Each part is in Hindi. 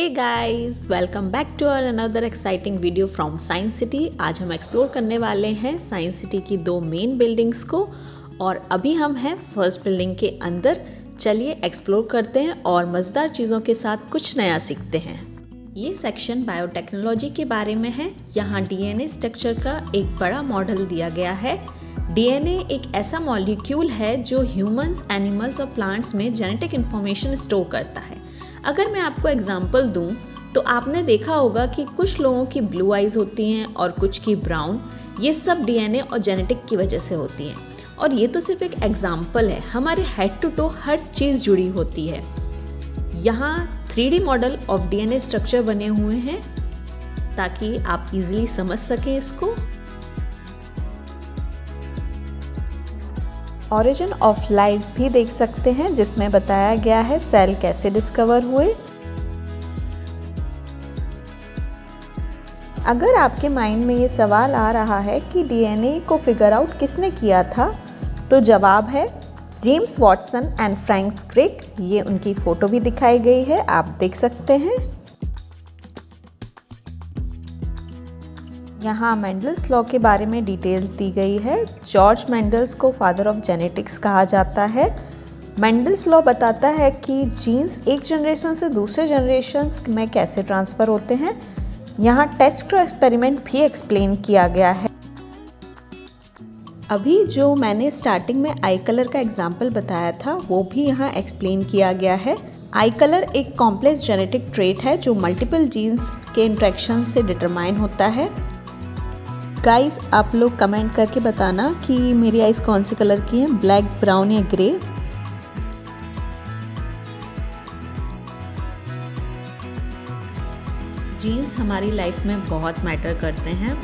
Hey guys, welcome back to our another exciting video from science city. आज हम एक्सप्लोर करने वाले हैं साइंस सिटी की दो मेन बिल्डिंग्स को और अभी हम हैं फर्स्ट बिल्डिंग के अंदर। चलिए एक्सप्लोर करते हैं और मज़ेदार चीज़ों के साथ कुछ नया सीखते हैं। ये सेक्शन बायोटेक्नोलॉजी के बारे में है। यहाँ डीएनए स्ट्रक्चर का एक बड़ा मॉडल दिया गया है। डीएनए एक ऐसा मॉलिक्यूल है जो ह्यूमंस, एनिमल्स और प्लांट्स में जेनेटिक इन्फॉर्मेशन स्टोर करता है। अगर मैं आपको एग्जांपल दूं तो आपने देखा होगा कि कुछ लोगों की ब्लू आइज़ होती हैं और कुछ की ब्राउन। ये सब डीएनए और जेनेटिक की वजह से होती हैं। और ये तो सिर्फ एक एग्जांपल है, हमारे हेड टू टो हर चीज़ जुड़ी होती है। यहाँ 3D model of DNA structure बने हुए हैं ताकि आप इजीली समझ सकें इसको। ओरिजिन ऑफ लाइफ भी देख सकते हैं जिसमें बताया गया है सेल कैसे डिस्कवर हुए। अगर आपके माइंड में ये सवाल आ रहा है कि डीएनए को फिगर आउट किसने किया था, तो जवाब है जेम्स वॉटसन एंड फ्रैंक क्रिक। ये उनकी फ़ोटो भी दिखाई गई है, आप देख सकते हैं। यहाँ मेंडल्स लॉ के बारे में डिटेल्स दी गई है। जॉर्ज मेंडल्स को फादर ऑफ जेनेटिक्स कहा जाता है। मेंडल्स लॉ बताता है कि जीन्स एक जनरेशन से दूसरे जनरेशन में कैसे ट्रांसफ़र होते हैं। यहाँ टेस्ट्रो एक्सपेरिमेंट भी एक्सप्लेन किया गया है। अभी जो मैंने स्टार्टिंग में आई कलर का एग्जाम्पल बताया था वो भी यहाँ एक्सप्लेन किया गया है। आई कलर एक कॉम्प्लेक्स जेनेटिक ट्रेट है जो मल्टीपल जीन्स के इंट्रैक्शन से डिटरमाइन होता है। गाइस, आप लोग कमेंट करके बताना कि मेरी आइज़ कौन से कलर की हैं, ब्लैक, ब्राउन या ग्रे। जीन्स हमारी लाइफ में बहुत मैटर करते हैं।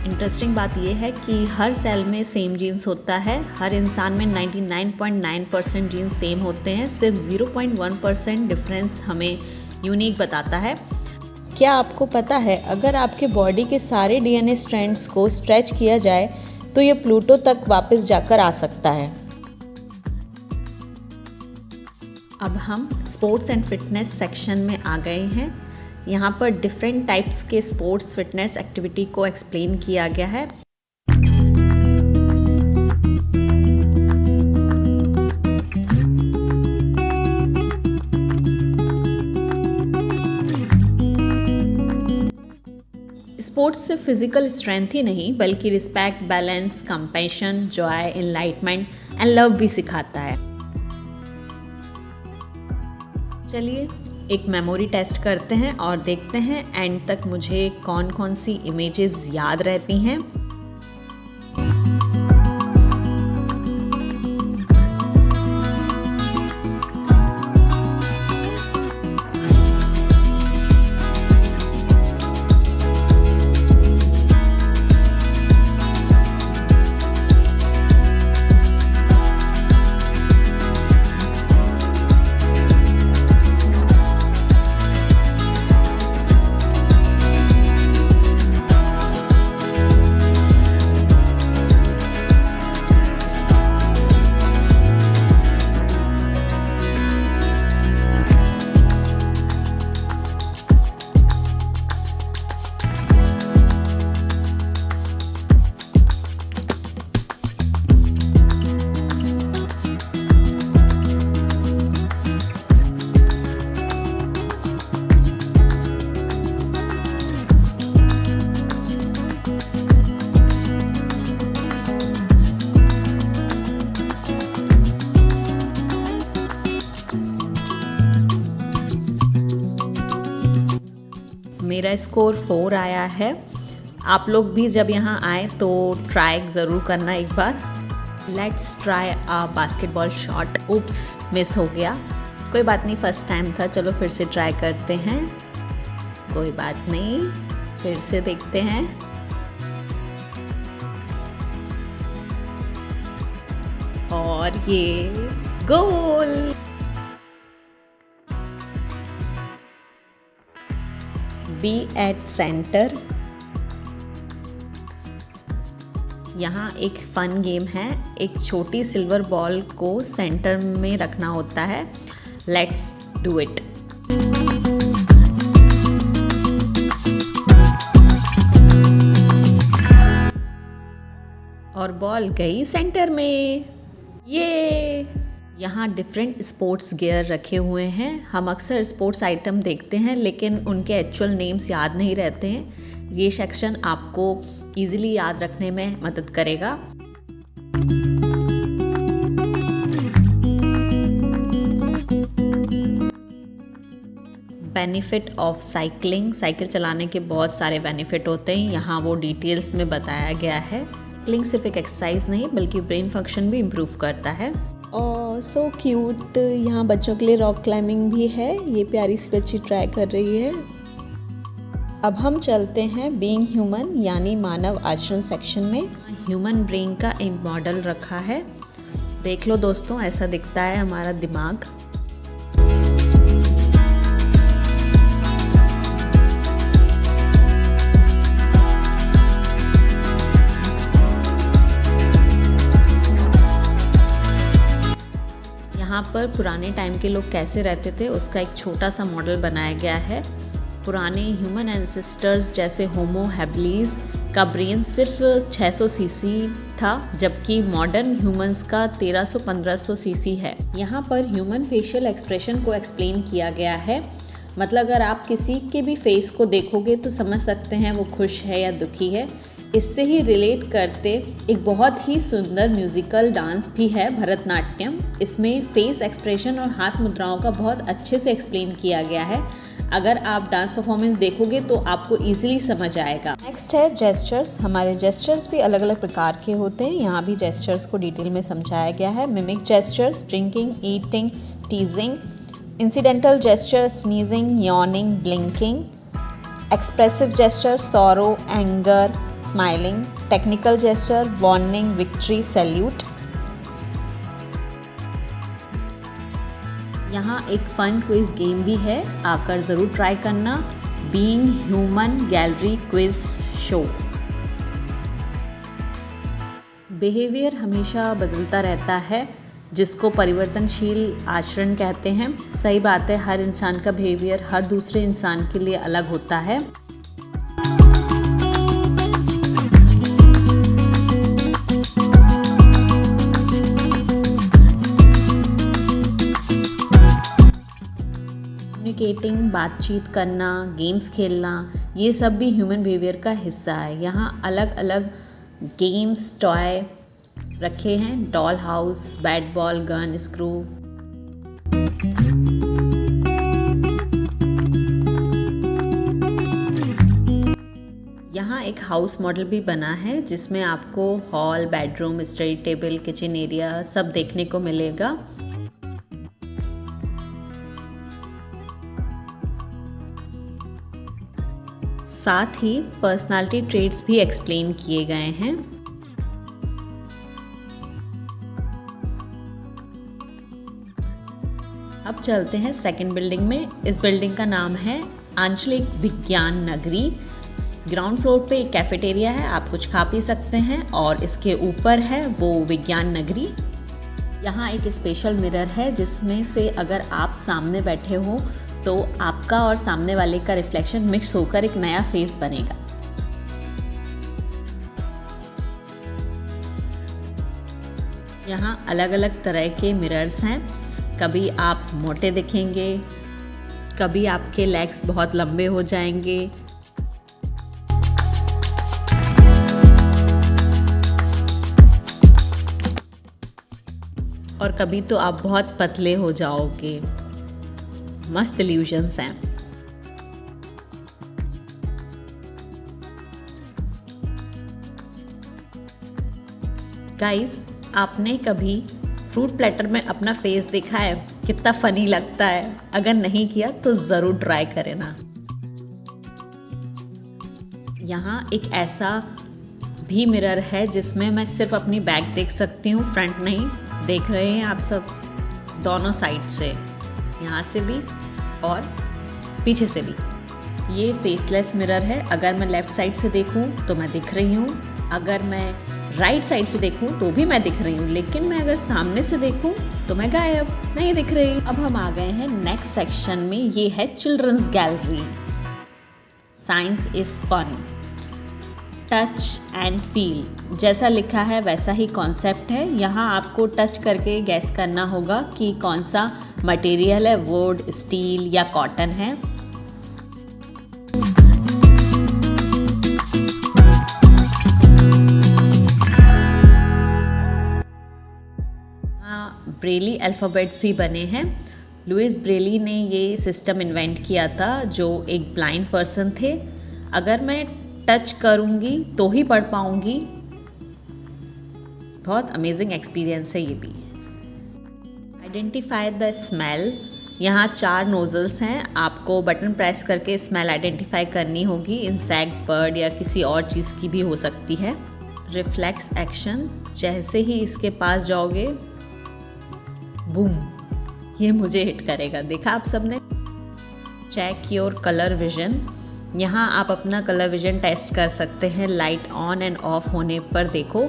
इंटरेस्टिंग बात यह है कि हर सेल में सेम जीन्स होता है। हर इंसान में 99.9% जीन्स सेम होते हैं। सिर्फ 0.1% डिफरेंस हमें यूनिक बताता है। क्या आपको पता है अगर आपके बॉडी के सारे डीएनए स्ट्रैंड्स को स्ट्रेच किया जाए तो ये प्लूटो तक वापस जाकर आ सकता है। अब हम स्पोर्ट्स एंड फिटनेस सेक्शन में आ गए हैं। यहाँ पर डिफरेंट टाइप्स के स्पोर्ट्स फिटनेस एक्टिविटी को एक्सप्लेन किया गया है। स्पोर्ट्स सिर्फ फिजिकल स्ट्रेंथ ही नहीं बल्कि respect, balance, compassion, Joy, enlightenment and love भी सिखाता है। चलिए एक मेमोरी टेस्ट करते हैं और देखते हैं एंड तक मुझे कौन कौन सी इमेजेस याद रहती हैं। मेरा स्कोर 4 आया है। आप लोग भी जब यहाँ आए तो ट्राई ज़रूर करना एक बार। Let's try a basketball shot. Oops, miss हो गया। कोई बात नहीं, फर्स्ट टाइम था, चलो फिर से ट्राई करते हैं। कोई बात नहीं, फिर से देखते हैं। और ये गोल। B at centre. यहाँ एक फन गेम है। एक छोटी सिल्वर बॉल को सेंटर में रखना होता है। Let's do it. और बॉल गई सेंटर में। ये यहाँ डिफरेंट स्पोर्ट्स गियर रखे हुए हैं। हम अक्सर स्पोर्ट्स आइटम देखते हैं लेकिन उनके एक्चुअल नेम्स याद नहीं रहते हैं। ये सेक्शन आपको इजीली याद रखने में मदद करेगा। Benefit of cycling. साइकिल चलाने के बहुत सारे बेनिफिट होते हैं, यहाँ वो डिटेल्स में बताया गया है। साइकिलिंग सिर्फ एक एक्सरसाइज नहीं बल्कि ब्रेन फंक्शन भी इम्प्रूव करता है। और सो क्यूट, यहाँ बच्चों के लिए रॉक क्लाइंबिंग भी है। ये प्यारी सी बच्ची ट्राई कर रही है। अब हम चलते हैं बीइंग ह्यूमन यानी मानव आचरण सेक्शन में। ह्यूमन ब्रेन का एक मॉडल रखा है। देख लो दोस्तों, ऐसा दिखता है हमारा दिमाग। यहाँ पर पुराने टाइम के लोग कैसे रहते थे उसका एक छोटा सा मॉडल बनाया गया है। पुराने ह्यूमन एंसेस्टर्स जैसे होमो हैबिलिस का ब्रेन सिर्फ 600 सीसी था, जबकि मॉडर्न ह्यूमंस का 1300-1500 सीसी है। यहाँ पर ह्यूमन फेशियल एक्सप्रेशन को एक्सप्लेन किया गया है। मतलब अगर आप किसी के भी फेस को देखोगे तो समझ सकते हैं वो खुश है या दुखी है। इससे ही रिलेट करते एक बहुत ही सुंदर म्यूजिकल डांस भी है भरतनाट्यम। इसमें फेस एक्सप्रेशन और हाथ मुद्राओं का बहुत अच्छे से एक्सप्लेन किया गया है। अगर आप डांस परफॉर्मेंस देखोगे तो आपको इजीली समझ आएगा। नेक्स्ट है जेस्चर्स। हमारे जेस्चर्स भी अलग अलग प्रकार के होते हैं। यहाँ भी जेस्चर्स को डिटेल में समझाया गया है। Mimic gestures, drinking, eating, टीजिंग, incidental gesture, sneezing, yawning, blinking, expressive gesture, sorrow, anger, smiling, technical gesture, warning, victory, salute. यहाँ एक फन क्विज गेम भी है, आकर ज़रूर ट्राई करना। Being human gallery quiz show. Behaviour हमेशा बदलता रहता है, जिसको परिवर्तनशील आचरण कहते हैं। सही बात है, हर इंसान का बिहेवियर हर दूसरे इंसान के लिए अलग होता है। कम्युनिकेटिंग, बातचीत करना, गेम्स खेलना, ये सब भी ह्यूमन बिहेवियर का हिस्सा है। यहाँ अलग अलग गेम्स, टॉय रखे हैं। Doll house, bat ball, gun, screw. यहाँ एक हाउस मॉडल भी बना है जिसमें आपको hall, bedroom, study table, kitchen area सब देखने को मिलेगा। साथ ही पर्सनालिटी ट्रेट्स भी एक्सप्लेन किए गए हैं। अब चलते हैं सेकंड बिल्डिंग में। इस बिल्डिंग का नाम है आंचलिक विज्ञान नगरी। ग्राउंड फ्लोर पे एक कैफेटेरिया है, आप कुछ खा पी सकते हैं, और इसके ऊपर है वो विज्ञान नगरी। यहाँ एक स्पेशल मिरर है जिसमें से अगर आप सामने बैठे हो तो आपका और सामने वाले का रिफ्लेक्शन मिक्स होकर एक नया फेस बनेगा। यहाँ अलग अलग तरह के मिरर्स हैं। कभी आप मोटे दिखेंगे, कभी आपके लेग्स बहुत लंबे हो जाएंगे, और कभी तो आप बहुत पतले हो जाओगे। मस्त इल्यूजन्स हैं। गाइस, आपने कभी फ्रूट प्लेटर में अपना फेस देखा है? कितना फनी लगता है। अगर नहीं किया तो ज़रूर ट्राई करें ना। यहाँ एक ऐसा भी मिरर है जिसमें मैं सिर्फ अपनी बैक देख सकती हूँ, फ्रंट नहीं। देख रहे हैं आप सब, दोनों साइड से, यहाँ से भी और पीछे से भी। ये फेसलेस मिरर है। अगर मैं लेफ़्ट साइड से देखूँ तो मैं दिख रही हूँ, अगर मैं राइट साइड से देखूँ तो भी मैं दिख रही हूँ, लेकिन मैं अगर सामने से देखूँ तो मैं गायब, नहीं दिख रही। अब हम आ गए हैं नेक्स्ट सेक्शन में। ये है children's gallery. Science is fun. Touch and feel, जैसा लिखा है वैसा ही कॉन्सेप्ट है। यहाँ आपको टच करके गैस करना होगा कि कौन सा मटेरियल है, वुड, स्टील या कॉटन है। ब्रेली अल्फ़ाबेट्स भी बने हैं। लुइस ब्रेली ने ये सिस्टम इन्वेंट किया था, जो एक ब्लाइंड पर्सन थे। अगर मैं टच करूँगी तो ही पढ़ पाऊँगी। बहुत अमेजिंग एक्सपीरियंस है ये भी। आइडेंटिफाई द स्मेल, यहाँ 4 नोजल्स हैं। आपको बटन प्रेस करके स्मेल आइडेंटिफाई करनी होगी। इंसेक्ट, बर्ड या किसी और चीज़ की भी हो सकती है। रिफ्लेक्स एक्शन, जैसे ही इसके पास जाओगे बूम, ये मुझे हिट करेगा। देखा आप सबने। चेक योर कलर विजन, यहाँ आप अपना कलर विजन टेस्ट कर सकते हैं। लाइट ऑन एंड ऑफ होने पर देखो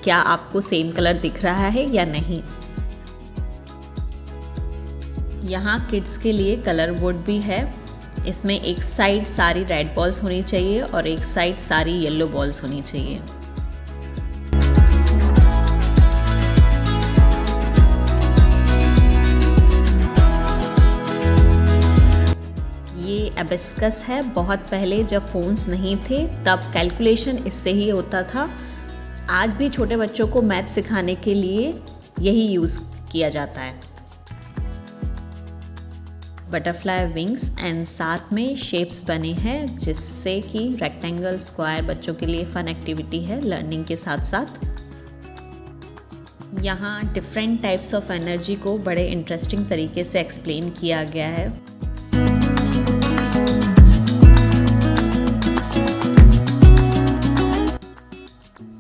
क्या आपको सेम कलर दिख रहा है या नहीं। यहाँ किड्स के लिए कलर बोर्ड भी है। इसमें एक साइड सारी रेड बॉल्स होनी चाहिए और एक साइड सारी येलो बॉल्स होनी चाहिए। एबिस्कस है। बहुत पहले जब फ़ोन्स नहीं थे तब कैलकुलेशन इससे ही होता था। आज भी छोटे बच्चों को मैथ सिखाने के लिए यही यूज़ किया जाता है। बटरफ्लाई विंग्स एंड साथ में शेप्स बने हैं, जिससे कि रेक्टेंगल, स्क्वायर बच्चों के लिए फ़न एक्टिविटी है लर्निंग के साथ साथ। यहाँ डिफरेंट टाइप्स ऑफ एनर्जी को बड़े इंटरेस्टिंग तरीके से एक्सप्लेन किया गया है।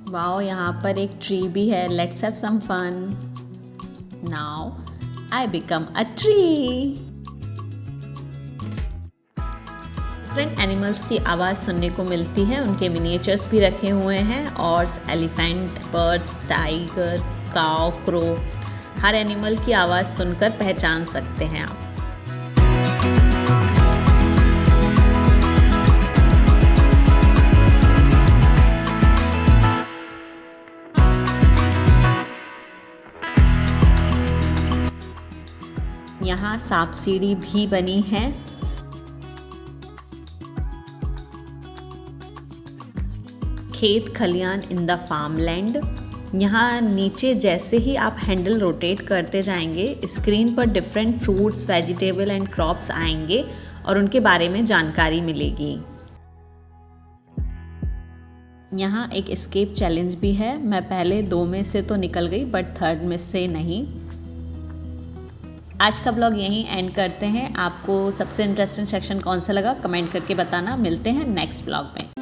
वाओ, यहाँ पर एक ट्री भी है। Let's have some fun. Now I become a tree. Different animals की आवाज़ सुनने को मिलती है। उनके मिनिएचर्स भी रखे हुए हैं और एलिफेंट, बर्ड्स, टाइगर, काऊ, क्रो, हर एनिमल की आवाज़ सुनकर पहचान सकते हैं आप। यहाँ सांप सीढ़ी भी बनी है। खेत खलियान इन द फार्मलैंड, यहाँ नीचे जैसे ही आप हैंडल रोटेट करते जाएंगे स्क्रीन पर different fruits, vegetable and crops आएंगे और उनके बारे में जानकारी मिलेगी। यहाँ एक एस्केप चैलेंज भी है। मैं पहले 2 में से तो निकल गई बट 3rd में से नहीं। आज का ब्लॉग यहीं एंड करते हैं। आपको सबसे इंटरेस्टिंग सेक्शन कौन सा लगा कमेंट करके बताना। मिलते हैं नेक्स्ट ब्लॉग में।